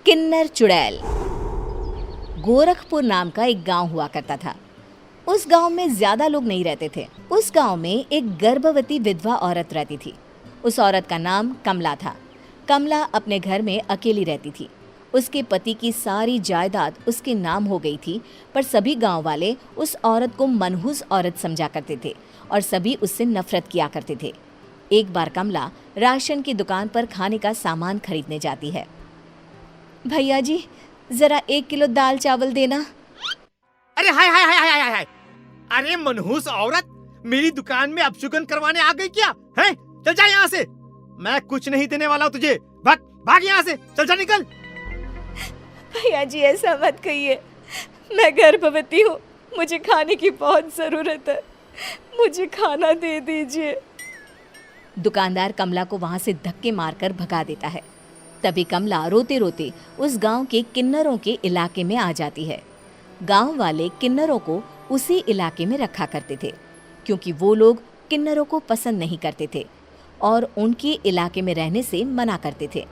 किन्नर चुड़ैल। गोरखपुर नाम का एक गांव हुआ करता था। उस गांव में ज्यादा लोग नहीं रहते थे। उस गांव में एक गर्भवती विधवा औरत रहती थी। उस औरत का नाम कमला था। कमला अपने घर में अकेली रहती थी। उसके पति की सारी जायदाद उसके नाम हो गई थी, पर सभी गांव वाले उस औरत को मनहूस औरत समझा करते थे और सभी उससे नफरत किया करते थे। एक बार कमला राशन की दुकान पर खाने का सामान खरीदने जाती है। भैया जी, जरा 1 किलो दाल चावल देना। अरे हाय हाय हाय हाय हाय हाय! अरे मनहूस औरत, मेरी दुकान में अपशुगन करवाने आ गई क्या? हैं? चल जा यहाँ से। मैं कुछ नहीं देने वाला हूँ तुझे। भाग भाग यहाँ से, चल जा, निकल। भैया जी, ऐसा मत कहिए। मैं गर्भवती हूँ, मुझे खाने की बहुत ज़रूरत है। मुझे खाना दे दीजिए। दुकानदार कमला को वहाँ से धक्के मारकर भगा देता है। तभी कमला रोते रोते उस गांव के किन्नरों के इलाके में आ जाती है। गांव वाले किन्नरों को उसी इलाके में रखा करते थे, क्योंकि वो लोग किन्नरों को पसंद नहीं करते थे और उनके इलाके में रहने से मना करते थे।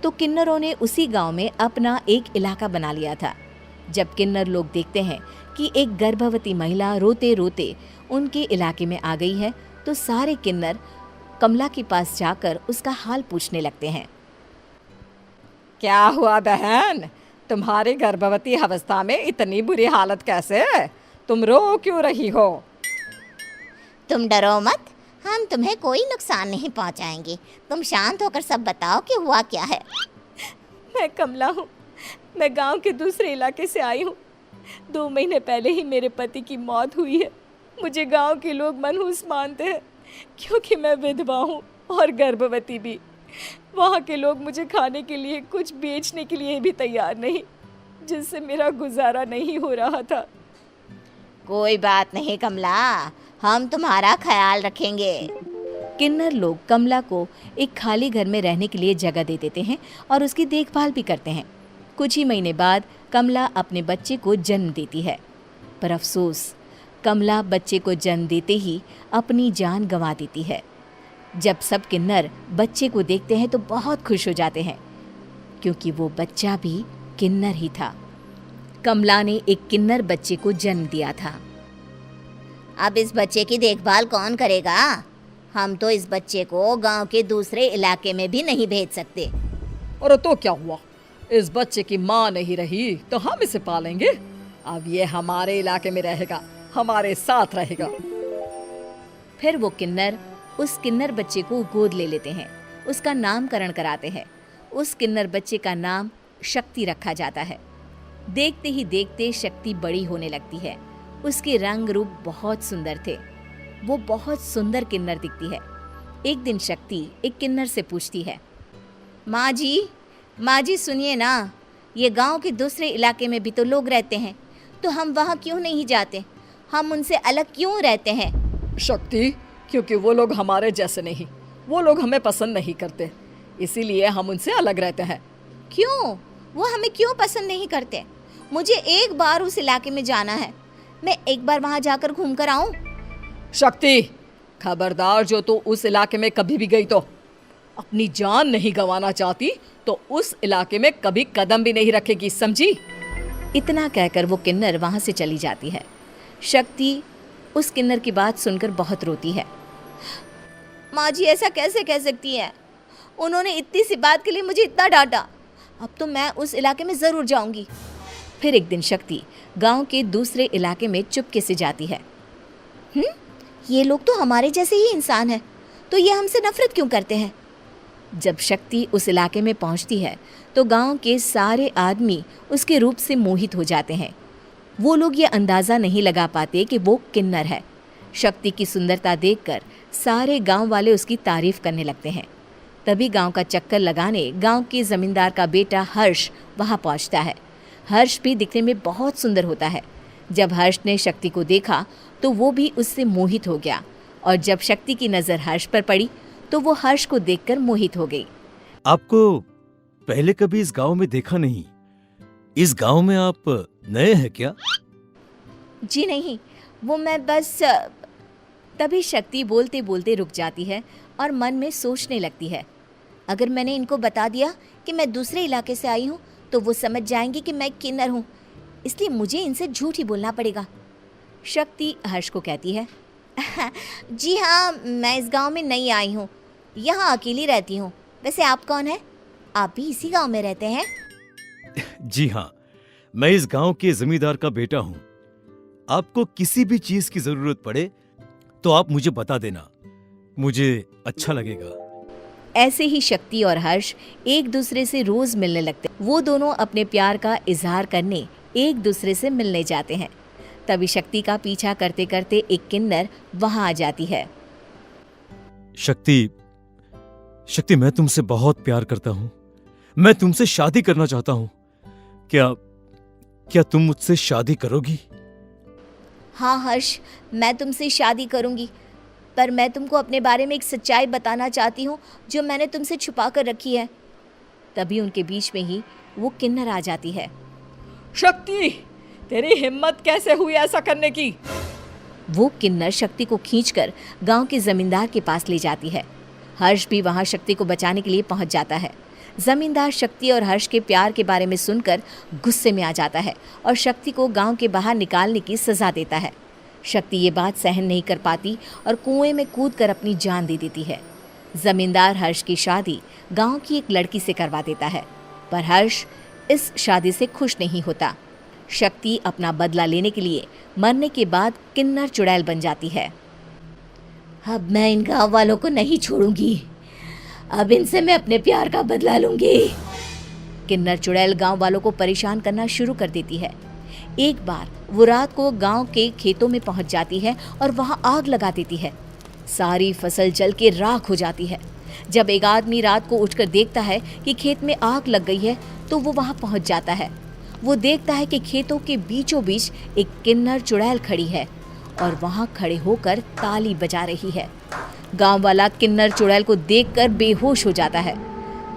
तो किन्नरों ने उसी गांव में अपना एक इलाका बना लिया था। जब किन्नर लोग देखते हैं कि एक गर्भवती महिला रोते रोते उनके इलाके में आ गई है, तो सारे किन्नर कमला के पास जाकर उसका हाल पूछने लगते हैं। क्या हुआ बहन, तुम्हारी गर्भवती अवस्था में इतनी बुरी हालत कैसे है? तुम रो क्यों रही हो? तुम डरो मत, हम तुम्हें कोई नुकसान नहीं पहुंचाएंगे। तुम शांत होकर सब बताओ कि हुआ क्या है। मैं कमला हूँ। मैं गांव के दूसरे इलाके से आई हूँ। 2 महीने पहले ही मेरे पति की मौत हुई है। मुझे गांव के लोग मनहूस मानते हैं, क्योंकि मैं विधवा हूँ और गर्भवती भी। वहाँ के लोग मुझे खाने के लिए कुछ बेचने के लिए भी तैयार नहीं, जिससे मेरा गुजारा नहीं हो रहा था। कोई बात नहीं कमला, हम तुम्हारा ख्याल रखेंगे। किन्नर लोग कमला को एक खाली घर में रहने के लिए जगह दे देते हैं और उसकी देखभाल भी करते हैं। कुछ ही महीने बाद कमला अपने बच्चे को जन्म देती है, पर अफसोस, कमला बच्चे को जन्म देते ही अपनी जान गंवा देती है। जब सब किन्नर बच्चे को देखते हैं तो बहुत खुश हो जाते हैं, क्योंकि वो बच्चा भी किन्नर ही था। कमला ने एक किन्नर बच्चे को जन्म दिया था। अब इस बच्चे की देखभाल कौन करेगा? हम तो इस बच्चे को गांव के दूसरे इलाके में भी नहीं भेज सकते। और तो क्या हुआ, इस बच्चे की माँ नहीं रही तो हम इसे पालेंगे। अब ये हमारे इलाके में रहेगा, हमारे साथ रहेगा। फिर वो किन्नर उस किन्नर बच्चे को गोद ले लेते हैं, उसका नामकरण कराते हैं। उस किन्नर बच्चे का नाम शक्ति रखा जाता है। देखते ही देखते शक्ति बड़ी होने लगती है। उसके रंग रूप बहुत सुंदर थे। वो बहुत सुंदर किन्नर दिखती है। एक दिन शक्ति एक किन्नर से पूछती है, माँ जी सुनिए ना, ये गांव के दूसरे इलाके में भी तो लोग रहते हैं, तो हम वहाँ क्यों नहीं जाते? हम उनसे अलग क्यों रहते हैं? शक्ति, क्योंकि वो लोग हमारे जैसे नहीं, वो लोग हमें पसंद नहीं करते, इसीलिए हम उनसे अलग रहते हैं। क्यों? वो हमें क्यों पसंद नहीं करते? मुझे एक बार उस इलाके में जाना है। मैं एक बार वहाँ जाकर घूम कर आऊँ। शक्ति, खबरदार, जो तू उस इलाके में कभी भी गई तो अपनी जान नहीं गंवाना चाहती तो उस इलाके में कभी कदम भी नहीं रखेगी, समझी? इतना कहकर वो किन्नर वहाँ से चली जाती है। शक्ति उस किन्नर की बात सुनकर बहुत रोती है। माँ जी, ऐसा कैसे कह सकती हैं? उन्होंने इतनी सी बात के लिए मुझे इतना डांटा। अब तो मैं उस इलाके में ज़रूर जाऊंगी। फिर एक दिन शक्ति गांव के दूसरे इलाके में चुपके से जाती है। ये लोग तो हमारे जैसे ही इंसान हैं, तो ये हमसे नफरत क्यों करते हैं? जब शक्ति उस इलाके में पहुंचती है तो गांव के सारे आदमी उसके रूप से मोहित हो जाते हैं। वो लोग ये अंदाज़ा नहीं लगा पाते कि वो किन्नर है। शक्ति की सुंदरता देखकर सारे गांव वाले उसकी तारीफ करने लगते हैं। तभी गांव का चक्कर लगाने गांव के जमींदार का बेटा हर्ष वहां पहुंचता है। हर्ष भी दिखने में बहुत सुंदर होता है। जब हर्ष ने शक्ति को देखा तो वो भी उससे मोहित हो गया, और जब शक्ति की नज़र हर्ष पर पड़ी तो वो हर्ष को देखकर मोहित हो गई। आपको पहले कभी इस गांव में देखा नहीं। इस गांव में आप नए हैं क्या? जी नहीं, वो मैं बस। तभी शक्ति बोलते बोलते रुक जाती है और मन में सोचने लगती है, अगर मैंने इनको बता दिया कि मैं दूसरे इलाके से आई हूँ तो वो समझ जाएंगे कि मैं किन्नर हूँ, इसलिए मुझे इनसे झूठ ही बोलना पड़ेगा। शक्ति हर्ष को कहती है, जी हाँ, मैं इस गांव में नई आई हूँ, यहाँ अकेली रहती हूँ। वैसे आप कौन है? आप भी इसी गांव में रहते हैं? जी हाँ, मैं इस गांव के जमींदार का बेटा हूँ। आपको किसी भी चीज की जरूरत पड़े तो आप मुझे बता देना, मुझे अच्छा लगेगा। ऐसे ही शक्ति और हर्ष एक दूसरे से रोज मिलने लगते। वो दोनों अपने प्यार का इजहार करने एक दूसरे से मिलने जाते हैं। तभी शक्ति का पीछा करते करते एक किन्नर वहां आ जाती है। शक्ति, शक्ति, मैं तुमसे बहुत प्यार करता हूँ। मैं तुमसे शादी करना चाहता हूँ। क्या तुम मुझसे शादी करोगी? हाँ हर्ष, मैं तुमसे शादी करूँगी, पर मैं तुमको अपने बारे में एक सच्चाई बताना चाहती हूँ जो मैंने तुमसे छुपा कर रखी है। तभी उनके बीच में ही वो किन्नर आ जाती है। शक्ति, तेरी हिम्मत कैसे हुई ऐसा करने की? वो किन्नर शक्ति को खींचकर गांव के जमींदार के पास ले जाती है। हर्ष भी वहां शक्ति को बचाने के लिए पहुंच जाता है। जमींदार शक्ति और हर्ष के प्यार के बारे में सुनकर गुस्से में आ जाता है और शक्ति को गांव के बाहर निकालने की सजा देता है। शक्ति ये बात सहन नहीं कर पाती और कुएं में कूदकर अपनी जान दे देती है। जमींदार हर्ष की शादी गांव की एक लड़की से करवा देता है, पर हर्ष इस शादी से खुश नहीं होता। शक्ति अपना बदला लेने के लिए मरने के बाद किन्नर चुड़ैल बन जाती है। अब मैं इन गाँव वालों को नहीं छोड़ूंगी, अब इनसे मैं अपने प्यार का बदला लूंगी। किन्नर चुड़ैल गांव वालों को परेशान करना शुरू कर देती है। एक बार वो रात को गांव के खेतों में पहुंच जाती है और वहां आग लगा देती है। सारी फसल जल के राख हो जाती है। जब एक आदमी रात को उठकर देखता है कि खेत में आग लग गई है तो वो वहां पहुंच जाता है। वो देखता है कि खेतों के बीचों बीच एक किन्नर चुड़ैल खड़ी है और वहां खड़े होकर ताली बजा रही है। गांव वाला किन्नर चुड़ैल को देखकर बेहोश हो जाता है।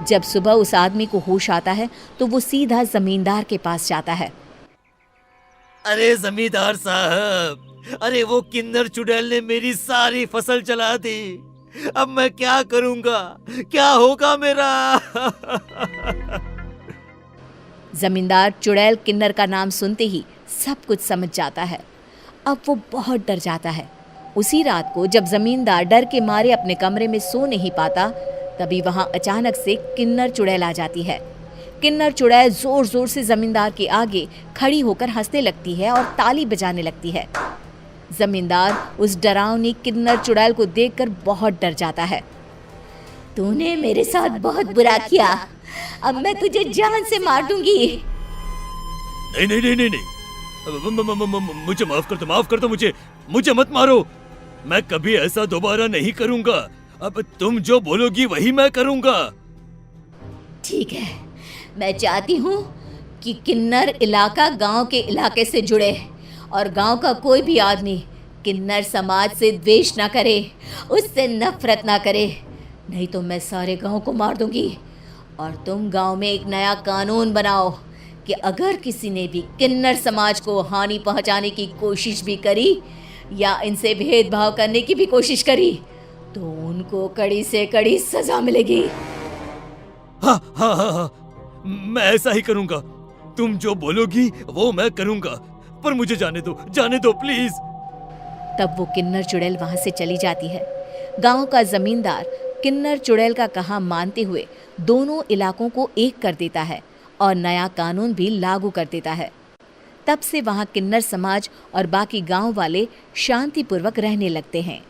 जब सुबह उस आदमी को होश आता है तो वो सीधा जमींदार के पास जाता है। अरे जमींदार साहब, अरे वो किन्नर चुड़ैल ने मेरी सारी फसल जला दी। अब मैं क्या करूंगा? क्या होगा मेरा? जमींदार चुड़ैल किन्नर का नाम सुनते ही सब कुछ समझ जाता है। अब वो बहुत डर जाता है। उसी रात को जब जमींदार डर के मारे अपने कमरे में सो नहीं पाता, तभी वहां अचानक से किन्नर चुड़ैल आ जाती है। किन्नर चुड़ैल जोर जोर से जमींदार के आगे खड़ी होकर हंसने लगती है और ताली बजाने लगती है। जमींदार उस डरावनी किन्नर चुड़ैल को देखकर बहुत डर जाता है। तूने मेरे साथ बहुत बुरा किया, अब मैं तुझे जान से मार दूंगी। नहीं नहीं नहीं नहीं नहीं, मुझे माफ कर दो, मुझे मत मारो। मैं कभी ऐसा दोबारा नहीं करूंगा। अब तुम जो बोलोगी वही मैं करूंगा। ठीक है, मैं चाहती हूँ कि किन्नर इलाका गांव के इलाके से जुड़े और गांव का कोई भी आदमी किन्नर समाज से द्वेष ना करे, उससे नफरत ना करे, नहीं तो मैं सारे गांव को मार दूंगी। और तुम गांव में एक नया कानून बनाओ कि अगर किसी ने भी किन्नर समाज को हानि पहुंचाने की कोशिश भी करी या इनसे भेदभाव करने की भी कोशिश करी तो उनको कड़ी से कड़ी सजा मिलेगी। हाँ हाँ हाँ हाँ, मैं ऐसा ही करूंगा। तुम जो बोलोगी वो मैं करूंगा, पर मुझे जाने दो प्लीज। तब वो किन्नर चुड़ैल वहां से चली जाती है। गांव का जमींदार किन्नर चुड़ैल का कहा मानते हुए दोनों इलाकों को एक कर देता है और नया कानून भी लागू कर देता है। तब से वहां किन्नर समाज और बाकी गांव वाले शांतिपूर्वक रहने लगते हैं।